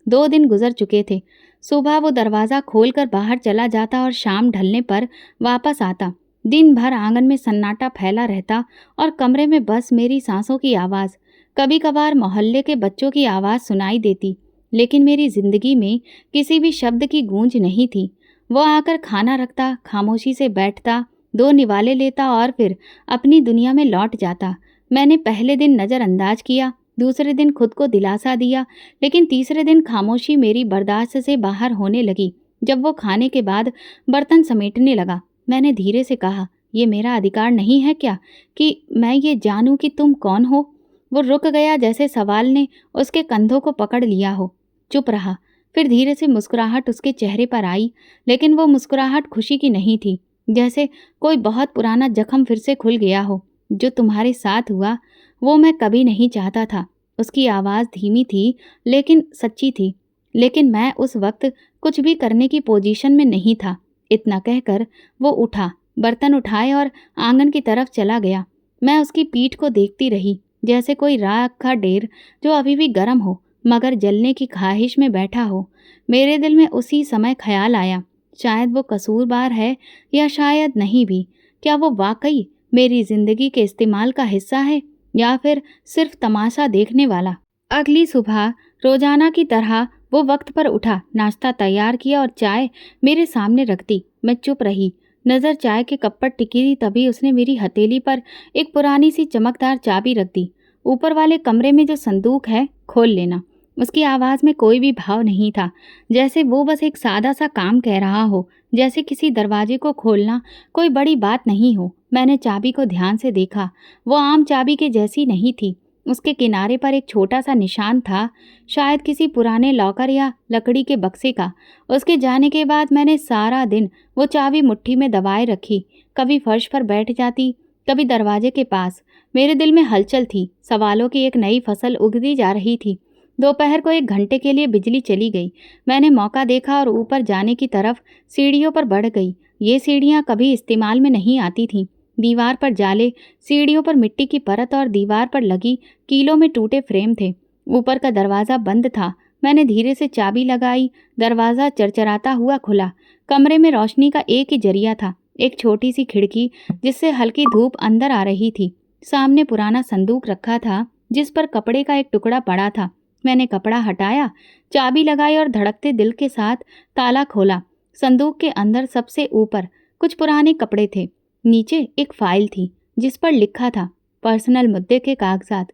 2 दिन गुजर चुके थे। सुबह वो दरवाज़ा खोलकर बाहर चला जाता और शाम ढलने पर वापस आता। दिन भर आंगन में सन्नाटा फैला रहता और कमरे में बस मेरी सांसों की आवाज़। कभी कभार मोहल्ले के बच्चों की आवाज़ सुनाई देती, लेकिन मेरी जिंदगी में किसी भी शब्द की गूंज नहीं थी। वो आकर खाना रखता, खामोशी से बैठता, 2 निवाले लेता और फिर अपनी दुनिया में लौट जाता। मैंने पहले दिन नज़रअंदाज किया, दूसरे दिन खुद को दिलासा दिया, लेकिन तीसरे दिन खामोशी मेरी बर्दाश्त से बाहर होने लगी। जब वो खाने के बाद बर्तन समेटने लगा, मैंने धीरे से कहा, ये मेरा अधिकार नहीं है क्या कि मैं ये जानूं कि तुम कौन हो? वो रुक गया, जैसे सवाल ने उसके कंधों को पकड़ लिया हो। चुप रहा। फिर धीरे से मुस्कुराहट उसके चेहरे पर आई, लेकिन वो मुस्कुराहट खुशी की नहीं थी, जैसे कोई बहुत पुराना जख्म फिर से खुल गया हो। जो तुम्हारे साथ हुआ वो मैं कभी नहीं चाहता था। उसकी आवाज़ धीमी थी लेकिन सच्ची थी, लेकिन मैं उस वक्त कुछ भी करने की पोजीशन में नहीं था। इतना कहकर वो उठा, बर्तन उठाए और आंगन की तरफ चला गया। मैं उसकी पीठ को देखती रही, जैसे कोई राख का ढेर जो अभी भी गर्म हो मगर जलने की ख्वाहिश में बैठा हो। मेरे दिल में उसी समय ख्याल आया, शायद वो कसूरवार है या शायद नहीं भी। क्या वो वाकई मेरी जिंदगी के इस्तेमाल का हिस्सा है या फिर सिर्फ तमाशा देखने वाला? अगली सुबह रोजाना की तरह वो वक्त पर उठा, नाश्ता तैयार किया और चाय मेरे सामने रख दी। मैं चुप रही, नज़र चाय के कप पर टिकी थी। तभी उसने मेरी हथेली पर एक पुरानी सी चमकदार चाबी रख दी। ऊपर वाले कमरे में जो संदूक है, खोल लेना। उसकी आवाज़ में कोई भी भाव नहीं था, जैसे वो बस एक सादा सा काम कह रहा हो, जैसे किसी दरवाजे को खोलना कोई बड़ी बात नहीं हो। मैंने चाबी को ध्यान से देखा। वो आम चाबी के जैसी नहीं थी। उसके किनारे पर एक छोटा सा निशान था, शायद किसी पुराने लॉकर या लकड़ी के बक्से का। उसके जाने के बाद मैंने सारा दिन वो चाबी मुट्ठी में दबाए रखी। कभी फर्श पर बैठ जाती, कभी दरवाजे के पास। मेरे दिल में हलचल थी, सवालों की एक नई फसल उगती जा रही थी। दोपहर को 1 घंटे के लिए बिजली चली गई। मैंने मौका देखा और ऊपर जाने की तरफ सीढ़ियों पर बढ़ गई। ये सीढ़ियाँ कभी इस्तेमाल में नहीं आती थीं। दीवार पर जाले, सीढ़ियों पर मिट्टी की परत और दीवार पर लगी कीलों में टूटे फ्रेम थे। ऊपर का दरवाज़ा बंद था। मैंने धीरे से चाबी लगाई, दरवाज़ा चरचराता हुआ खुला। कमरे में रोशनी का एक ही जरिया था, एक छोटी सी खिड़की जिससे हल्की धूप अंदर आ रही थी। सामने पुराना संदूक रखा था जिस पर कपड़े का एक टुकड़ा पड़ा था। मैंने कपड़ा हटाया, चाबी लगाई और धड़कते दिल के साथ ताला खोला। संदूक के अंदर सबसे ऊपर कुछ पुराने कपड़े थे। नीचे एक फाइल थी जिस पर लिखा था, पर्सनल मुद्दे के कागजात।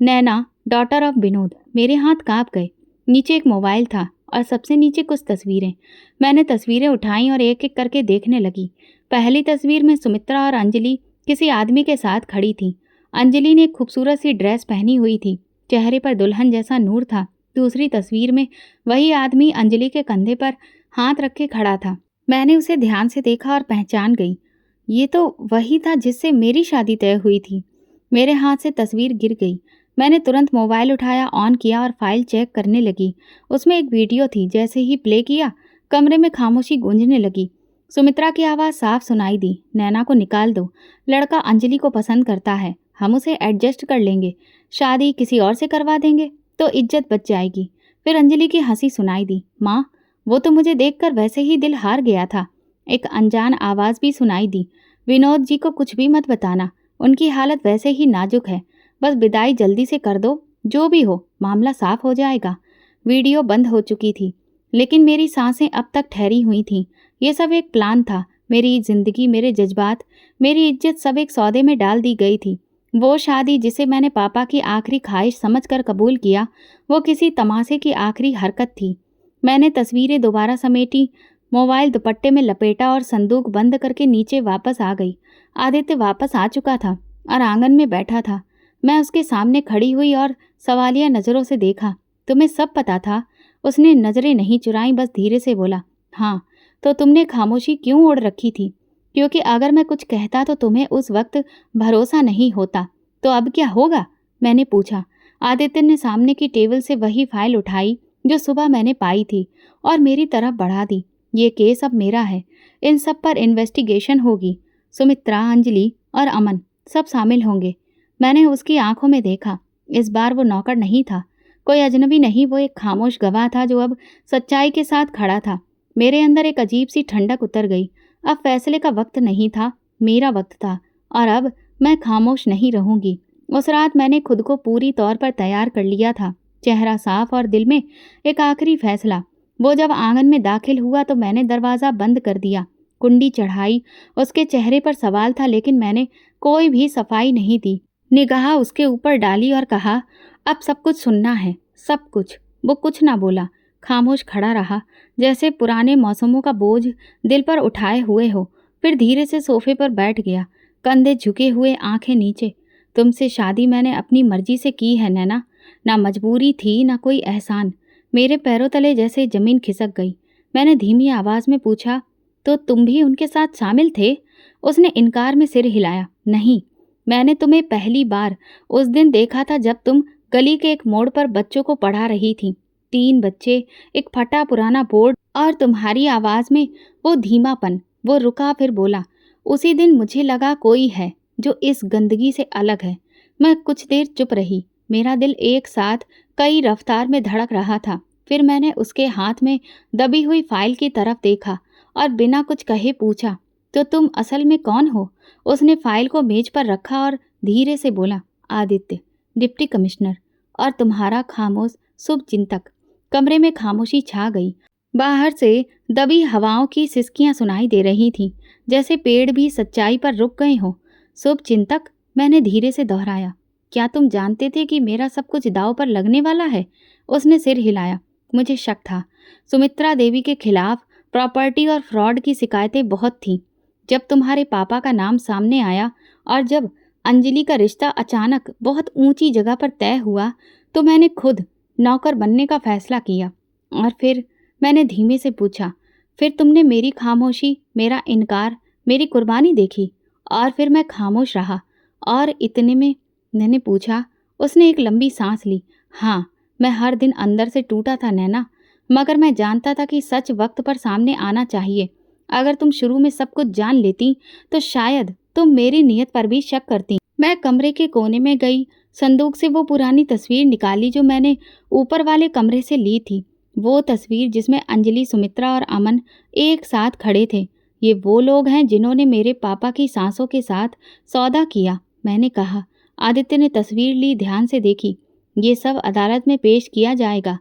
नैना, डॉटर ऑफ विनोद। मेरे हाथ कांप गए। नीचे एक मोबाइल था और सबसे नीचे कुछ तस्वीरें। मैंने तस्वीरें उठाई और एक एक करके देखने लगी। पहली तस्वीर में सुमित्रा और अंजलि किसी आदमी के साथ खड़ी थी। अंजलि ने एक खूबसूरत सी ड्रेस पहनी हुई थी, चेहरे पर दुल्हन जैसा नूर था। दूसरी तस्वीर में वही आदमी अंजलि के कंधे पर हाथ रखे खड़ा था। मैंने उसे ध्यान से देखा और पहचान गई। ये तो वही था जिससे मेरी शादी तय हुई थी। मेरे हाथ से तस्वीर गिर गई। मैंने तुरंत मोबाइल उठाया, ऑन किया और फाइल चेक करने लगी। उसमें एक वीडियो थी। जैसे ही प्ले किया, कमरे में खामोशी गूंजने लगी। सुमित्रा की आवाज़ साफ सुनाई दी, नैना को निकाल दो। लड़का अंजलि को पसंद करता है, हम उसे एडजस्ट कर लेंगे। शादी किसी और से करवा देंगे तो इज्जत बच जाएगी। फिर अंजलि की हंसी सुनाई दी। माँ, वो तो मुझे देखकर वैसे ही दिल हार गया था। एक अनजान आवाज़ भी सुनाई दी, विनोद जी को कुछ भी मत बताना, उनकी हालत वैसे ही नाजुक है। बस विदाई जल्दी से कर दो, जो भी हो मामला साफ हो जाएगा। वीडियो बंद हो चुकी थी, लेकिन मेरी सांसें अब तक ठहरी हुई थीं। ये सब एक प्लान था। मेरी जिंदगी, मेरे जज्बात, मेरी इज्जत सब एक सौदे में डाल दी गई थी। वो शादी जिसे मैंने पापा की आखिरी ख्वाहिश समझकर कबूल किया, वो किसी तमाशे की आखिरी हरकत थी। मैंने तस्वीरें दोबारा समेटी, मोबाइल दुपट्टे में लपेटा और संदूक बंद करके नीचे वापस आ गई। आदित्य वापस आ चुका था और आंगन में बैठा था। मैं उसके सामने खड़ी हुई और सवालिया नज़रों से देखा। तुम्हें सब पता था? उसने नज़रें नहीं चुराई, बस धीरे से बोला, हाँ। तो तुमने खामोशी क्यों ओढ़ रखी थी? क्योंकि अगर मैं कुछ कहता तो तुम्हें उस वक्त भरोसा नहीं होता। तो अब क्या होगा? मैंने पूछा। आदित्य ने सामने की टेबल से वही फाइल उठाई जो सुबह मैंने पाई थी और मेरी तरफ बढ़ा दी। ये केस अब मेरा है, इन सब पर इन्वेस्टिगेशन होगी। सुमित्रा, अंजलि और अमन सब शामिल होंगे। मैंने उसकी आंखों में देखा। इस बार वो नौकर नहीं था, कोई अजनबी नहीं, वो एक खामोश गवाह था जो अब सच्चाई के साथ खड़ा था। मेरे अंदर एक अजीब सी ठंडक उतर गई। अब फैसले का वक्त नहीं था, मेरा वक्त था, और अब मैं खामोश नहीं रहूंगी। उस रात मैंने खुद को पूरी तौर पर तैयार कर लिया था, चेहरा साफ और दिल में एक आखिरी फैसला। वो जब आंगन में दाखिल हुआ तो मैंने दरवाज़ा बंद कर दिया, कुंडी चढ़ाई। उसके चेहरे पर सवाल था, लेकिन मैंने कोई भी सफाई नहीं दी। निगाह उसके ऊपर डाली और कहा, अब सब कुछ सुनना है, सब कुछ। वो कुछ ना बोला, खामोश खड़ा रहा, जैसे पुराने मौसमों का बोझ दिल पर उठाए हुए हो। फिर धीरे से सोफे पर बैठ गया, कंधे झुके हुए, आंखें नीचे। तुमसे शादी मैंने अपनी मर्जी से की है नैना, ना मजबूरी थी ना कोई एहसान। मेरे पैरों तले जैसे जमीन खिसक गई। मैंने धीमी आवाज में पूछा, तो तुम भी उनके साथ शामिल थे? उसने इनकार में सिर हिलाया। नहीं, मैंने तुम्हें पहली बार उस दिन देखा था जब तुम गली के एक मोड़ पर बच्चों को पढ़ा रही थी। 3 बच्चे, एक फटा पुराना बोर्ड और तुम्हारी आवाज में वो धीमापन। वो रुका, फिर बोला, उसी दिन मुझे लगा कोई है जो इस गंदगी से अलग है। मैं कुछ देर चुप रही, मेरा दिल एक साथ कई रफ्तार में धड़क रहा था। फिर मैंने उसके हाथ में दबी हुई फाइल की तरफ देखा और बिना कुछ कहे पूछा, तो तुम असल में कौन हो? उसने फाइल को मेज पर रखा और धीरे से बोला, आदित्य, डिप्टी कमिश्नर और तुम्हारा खामोश शुभ चिंतक। कमरे में खामोशी छा गई। बाहर से दबी हवाओं की सिसकियां सुनाई दे रही थीं, जैसे पेड़ भी सच्चाई पर रुक गए हों। शुभ चिंतक, मैंने धीरे से दोहराया। क्या तुम जानते थे कि मेरा सब कुछ दांव पर लगने वाला है? उसने सिर हिलाया। मुझे शक था। सुमित्रा देवी के खिलाफ प्रॉपर्टी और फ्रॉड की शिकायतें बहुत थीं। जब तुम्हारे पापा का नाम सामने आया और जब अंजलि का रिश्ता अचानक बहुत ऊंची जगह पर तय हुआ, तो मैंने खुद नौकर बनने का फैसला किया। और फिर मैंने धीमे से पूछा, फिर तुमने मेरी खामोशी, मेरा इनकार, मेरी कुर्बानी देखी? और फिर मैं खामोश रहा। और इतने में मैंने पूछा। उसने एक लंबी सांस ली। हाँ, मैं हर दिन अंदर से टूटा था नैना, मगर मैं जानता था कि सच वक्त पर सामने आना चाहिए। अगर तुम शुरू में सब कुछ जान लेती तो शायद तुम मेरी नीयत पर भी शक करती। मैं कमरे के कोने में गई, संदूक से वो पुरानी तस्वीर निकाली जो मैंने ऊपर वाले कमरे से ली थी। वो तस्वीर जिसमें अंजलि, सुमित्रा और अमन एक साथ खड़े थे। ये वो लोग हैं जिन्होंने मेरे पापा की सांसों के साथ सौदा किया, मैंने कहा। आदित्य ने तस्वीर ली, ध्यान से देखी। ये सब अदालत में पेश किया जाएगा।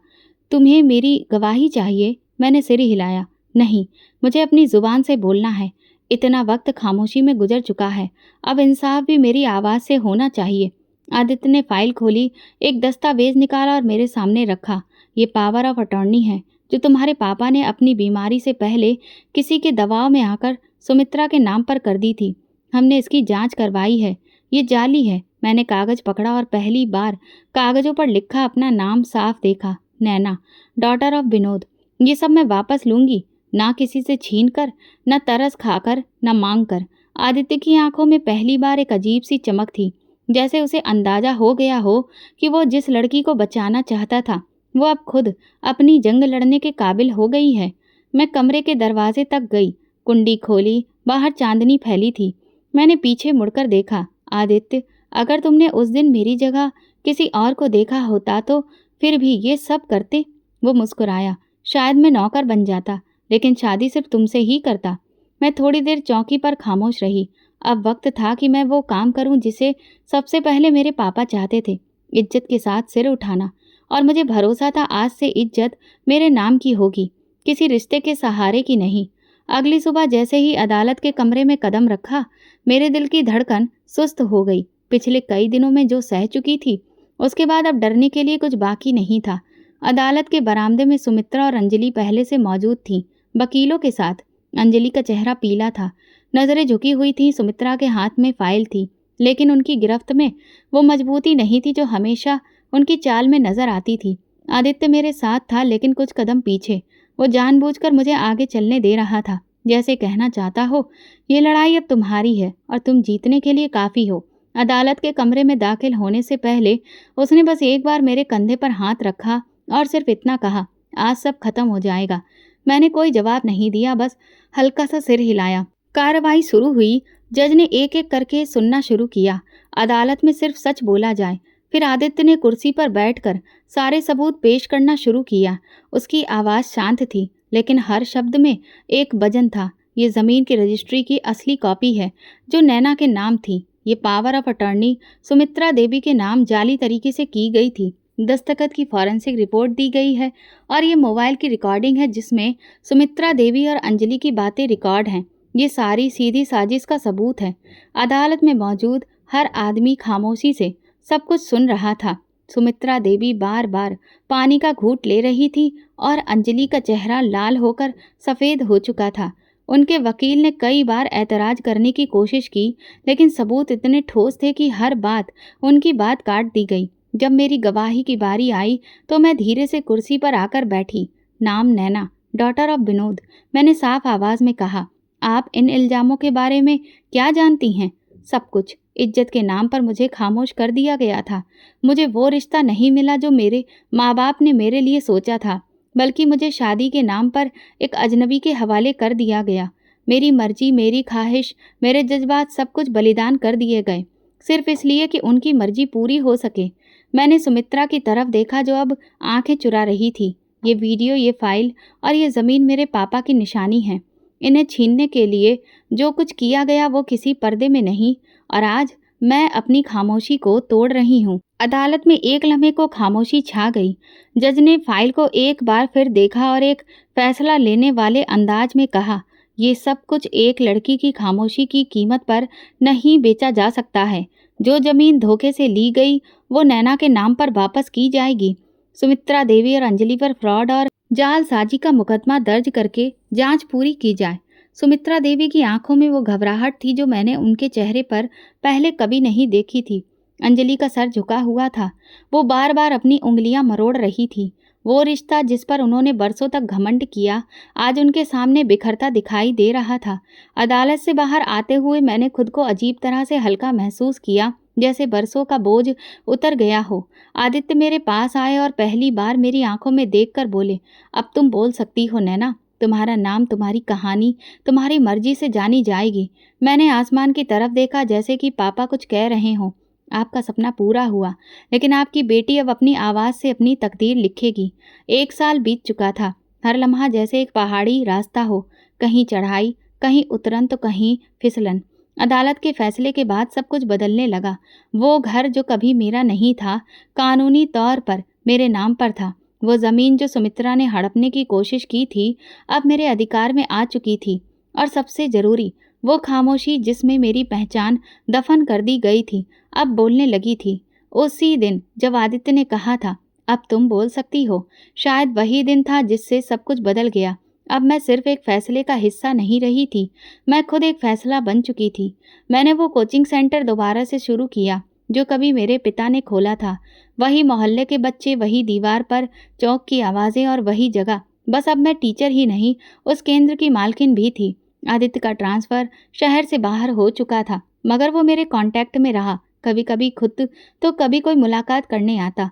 तुम्हें मेरी गवाही चाहिए? मैंने सिर हिलाया। नहीं, मुझे अपनी जुबान से बोलना है। इतना वक्त खामोशी में गुजर चुका है, अब इंसाफ भी मेरी आवाज़ से होना चाहिए। आदित्य ने फाइल खोली, एक दस्तावेज निकाला और मेरे सामने रखा। ये पावर ऑफ अटॉर्नी है जो तुम्हारे पापा ने अपनी बीमारी से पहले किसी के दबाव में आकर सुमित्रा के नाम पर कर दी थी। हमने इसकी जांच करवाई है, ये जाली है। मैंने कागज पकड़ा और पहली बार कागजों पर लिखा अपना नाम साफ देखा, नैना, डॉटर ऑफ विनोद। ये सब मैं वापस लूंगी, ना किसी से छीन कर, न तरस खाकर, न मांग कर। आदित्य की आंखों में पहली बार एक अजीब सी चमक थी, जैसे उसे अंदाजा हो गया हो कि वो जिस लड़की को बचाना चाहता था वो अब खुद अपनी जंग लड़ने के काबिल हो गई है। मैं कमरे के दरवाजे तक गई, कुंडी खोली, बाहर चांदनी फैली थी। मैंने पीछे मुड़कर देखा। आदित्य, अगर तुमने उस दिन मेरी जगह किसी और को देखा होता तो फिर भी ये सब करते? वो मुस्कुराया। शायद मैं नौकर बन जाता, लेकिन शादी सिर्फ तुमसे ही करता। मैं थोड़ी देर चौकी पर खामोश रही। अब वक्त था कि मैं वो काम करूं जिसे सबसे पहले मेरे पापा चाहते थे, इज्जत के साथ सिर उठाना। और मुझे भरोसा था आज से इज्जत मेरे नाम की होगी, किसी रिश्ते के सहारे की नहीं। अगली सुबह जैसे ही अदालत के कमरे में कदम रखा, मेरे दिल की धड़कन सुस्त हो गई। पिछले कई दिनों में जो सह चुकी थी, उसके बाद अब डरने के लिए कुछ बाकी नहीं था। अदालत के बरामदे में सुमित्रा और अंजलि पहले से मौजूद थीं, वकीलों के साथ। अंजलि का चेहरा पीला था, नजरें झुकी हुई थीं। सुमित्रा के हाथ में फाइल थी, लेकिन उनकी गिरफ्त में वो मजबूती नहीं थी जो हमेशा उनकी चाल में नजर आती थी। आदित्य मेरे साथ था, लेकिन कुछ कदम पीछे। वो जानबूझकर मुझे आगे चलने दे रहा था, जैसे कहना चाहता हो, ये लड़ाई अब तुम्हारी है और तुम जीतने के लिए काफ़ी हो। अदालत के कमरे में दाखिल होने से पहले उसने बस एक बार मेरे कंधे पर हाथ रखा और सिर्फ इतना कहा, आज सब खत्म हो जाएगा। मैंने कोई जवाब नहीं दिया, बस हल्का सा सिर हिलाया। कार्रवाई शुरू हुई। जज ने एक एक करके सुनना शुरू किया। अदालत में सिर्फ सच बोला जाए। फिर आदित्य ने कुर्सी पर बैठकर सारे सबूत पेश करना शुरू किया। उसकी आवाज़ शांत थी, लेकिन हर शब्द में एक वजन था। ये ज़मीन की रजिस्ट्री की असली कॉपी है जो नैना के नाम थी। ये पावर ऑफ अटॉर्नी सुमित्रा देवी के नाम जाली तरीके से की गई थी। दस्तखत की फॉरेंसिक रिपोर्ट दी गई है और ये मोबाइल की रिकॉर्डिंग है जिसमें सुमित्रा देवी और अंजलि की बातें रिकॉर्ड हैं। ये सारी सीधी साजिश का सबूत है। अदालत में मौजूद हर आदमी खामोशी से सब कुछ सुन रहा था। सुमित्रा देवी बार बार पानी का घूंट ले रही थी और अंजलि का चेहरा लाल होकर सफ़ेद हो चुका था। उनके वकील ने कई बार ऐतराज़ करने की कोशिश की, लेकिन सबूत इतने ठोस थे कि हर बात उनकी बात काट दी गई। जब मेरी गवाही की बारी आई तो मैं धीरे से कुर्सी पर आकर बैठी। नाम नैना, डॉटर ऑफ विनोद। मैंने साफ आवाज़ में कहा, आप इन इल्ज़ामों के बारे में क्या जानती हैं? सब कुछ। इज्जत के नाम पर मुझे खामोश कर दिया गया था। मुझे वो रिश्ता नहीं मिला जो मेरे माँ बाप ने मेरे लिए सोचा था, बल्कि मुझे शादी के नाम पर एक अजनबी के हवाले कर दिया गया। मेरी मर्जी, मेरी ख्वाहिश, मेरे जज्बात सब कुछ बलिदान कर दिए गए, सिर्फ इसलिए कि उनकी मर्जी पूरी हो सके। मैंने सुमित्रा की तरफ देखा जो अब आंखें चुरा रही थी। ये वीडियो, ये फाइल और ये ज़मीन मेरे पापा की निशानी है। इन्हें छीनने के लिए जो कुछ किया गया वो किसी पर्दे में नहीं, और आज मैं अपनी खामोशी को तोड़ रही हूँ। अदालत में एक लम्हे को खामोशी छा गई। जज ने फाइल को एक बार फिर देखा और एक फैसला लेने वाले अंदाज में कहा, ये सब कुछ एक लड़की की खामोशी की कीमत पर नहीं बेचा जा सकता है। जो ज़मीन धोखे से ली गई वो नैना के नाम पर वापस की जाएगी। सुमित्रा देवी और अंजलि पर फ्रॉड और जालसाजी का मुकदमा दर्ज करके जांच पूरी की जाए। सुमित्रा देवी की आंखों में वो घबराहट थी जो मैंने उनके चेहरे पर पहले कभी नहीं देखी थी। अंजलि का सर झुका हुआ था, वो बार बार अपनी उंगलियां मरोड़ रही थी। वो रिश्ता जिस पर उन्होंने बरसों तक घमंड किया, आज उनके सामने बिखरता दिखाई दे रहा था। अदालत से बाहर आते हुए मैंने खुद को अजीब तरह से हल्का महसूस किया, जैसे बरसों का बोझ उतर गया हो। आदित्य मेरे पास आए और पहली बार मेरी आंखों में देखकर बोले, अब तुम बोल सकती हो नैना, तुम्हारा नाम, तुम्हारी कहानी तुम्हारी मर्जी से जानी जाएगी। मैंने आसमान की तरफ देखा, जैसे कि पापा कुछ कह रहे हों। आपका सपना पूरा हुआ, लेकिन आपकी बेटी अब अपनी आवाज़ से अपनी तकदीर लिखेगी। 1 साल बीत चुका था, हर लम्हा जैसे एक पहाड़ी रास्ता हो, कहीं चढ़ाई, कहीं उतरन तो कहीं फिसलन। अदालत के फैसले के बाद सब कुछ बदलने लगा। वो घर जो कभी मेरा नहीं था, कानूनी तौर पर मेरे नाम पर था। वो ज़मीन जो सुमित्रा ने हड़पने की कोशिश की थी, अब मेरे अधिकार में आ चुकी थी। और सबसे ज़रूरी, वो खामोशी जिसमें मेरी पहचान दफन कर दी गई थी, अब बोलने लगी थी। उसी दिन जब आदित्य ने कहा था, अब तुम बोल सकती हो, शायद वही दिन था जिससे सब कुछ बदल गया। अब मैं सिर्फ एक फैसले का हिस्सा नहीं रही थी, मैं खुद एक फैसला बन चुकी थी। मैंने वो कोचिंग सेंटर दोबारा से शुरू किया जो कभी मेरे पिता ने खोला था। वही मोहल्ले के बच्चे, वही दीवार पर चौक की आवाज़ें और वही जगह। बस अब मैं टीचर ही नहीं, उस केंद्र की मालकिन भी थी। आदित्य का ट्रांसफ़र शहर से बाहर हो चुका था, मगर वो मेरे कांटेक्ट में रहा। कभी कभी खुद तो कभी कोई मुलाकात करने आता।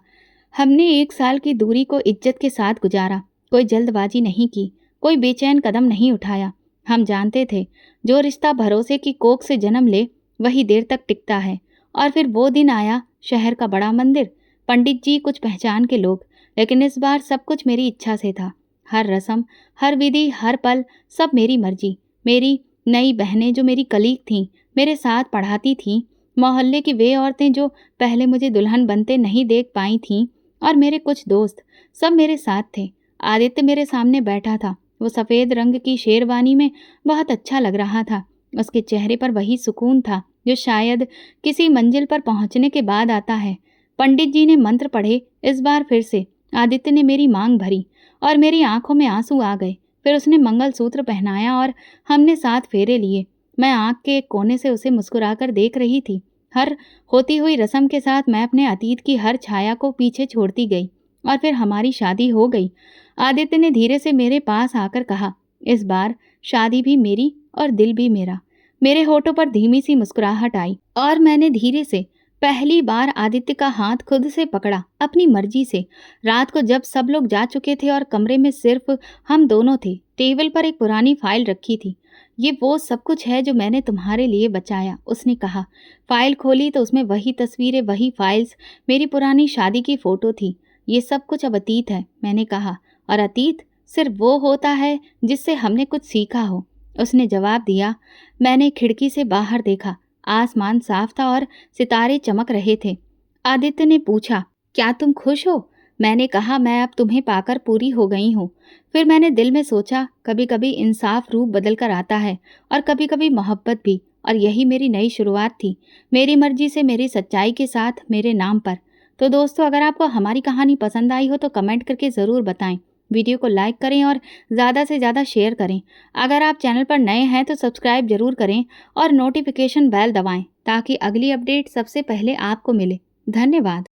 हमने 1 साल की दूरी को इज्जत के साथ गुजारा। कोई जल्दबाजी नहीं की, कोई बेचैन कदम नहीं उठाया। हम जानते थे जो रिश्ता भरोसे की कोख से जन्म ले वही देर तक टिकता है। और फिर वो दिन आया, शहर का बड़ा मंदिर, पंडित जी, कुछ पहचान के लोग। लेकिन इस बार सब कुछ मेरी इच्छा से था। हर रस्म, हर विधि, हर पल, सब मेरी मर्जी। मेरी नई बहनें जो मेरी कलीग थीं, मेरे साथ पढ़ाती थीं, मोहल्ले की वे औरतें जो पहले मुझे दुल्हन बनते नहीं देख पाई थीं, और मेरे कुछ दोस्त, सब मेरे साथ थे। आदित्य मेरे सामने बैठा था। वो सफ़ेद रंग की शेरवानी में बहुत अच्छा लग रहा था। उसके चेहरे पर वही सुकून था जो शायद किसी मंजिल पर पहुंचने के बाद आता है। पंडित जी ने मंत्र पढ़े। इस बार फिर से आदित्य ने मेरी मांग भरी और मेरी आंखों में आंसू आ गए। फिर उसने मंगलसूत्र पहनाया और हमने 7 फेरे लिए। मैं आंख के एक कोने से उसे मुस्कुराकर देख रही थी। हर होती हुई रस्म के साथ मैं अपने अतीत की हर छाया को पीछे छोड़ती गई और फिर हमारी शादी हो गई। आदित्य ने धीरे से मेरे पास आकर कहा, इस बार शादी भी मेरी और दिल भी मेरा। मेरे होठों पर धीमी सी मुस्कुराहट आई और मैंने धीरे से पहली बार आदित्य का हाथ खुद से पकड़ा, अपनी मर्जी से। रात को जब सब लोग जा चुके थे और कमरे में सिर्फ हम दोनों थे, टेबल पर एक पुरानी फाइल रखी थी। ये वो सब कुछ है जो मैंने तुम्हारे लिए बचाया, उसने कहा। फाइल खोली तो उसमें वही तस्वीरें, वही फाइल्स, मेरी पुरानी शादी की फोटो थी। ये सब कुछ अब अतीत है, मैंने कहा, और अतीत सिर्फ वो होता है जिससे हमने कुछ सीखा हो। उसने जवाब दिया। मैंने खिड़की से बाहर देखा। आसमान साफ था और सितारे चमक रहे थे। आदित्य ने पूछा, क्या तुम खुश हो? मैंने कहा, मैं अब तुम्हें पाकर पूरी हो गई हूँ। फिर मैंने दिल में सोचा, कभी कभी इंसाफ रूप बदल कर आता है और कभी कभी मोहब्बत भी, और यही मेरी नई शुरुआत थी, मेरी मर्जी से, मेरी सच्चाई के साथ, मेरे नाम पर। तो दोस्तों, अगर आपको हमारी कहानी पसंद आई हो तो कमेंट करके ज़रूर बताएं। वीडियो को लाइक करें और ज़्यादा से ज़्यादा शेयर करें। अगर आप चैनल पर नए हैं तो सब्सक्राइब जरूर करें और नोटिफिकेशन बेल दबाएं ताकि अगली अपडेट सबसे पहले आपको मिले। धन्यवाद।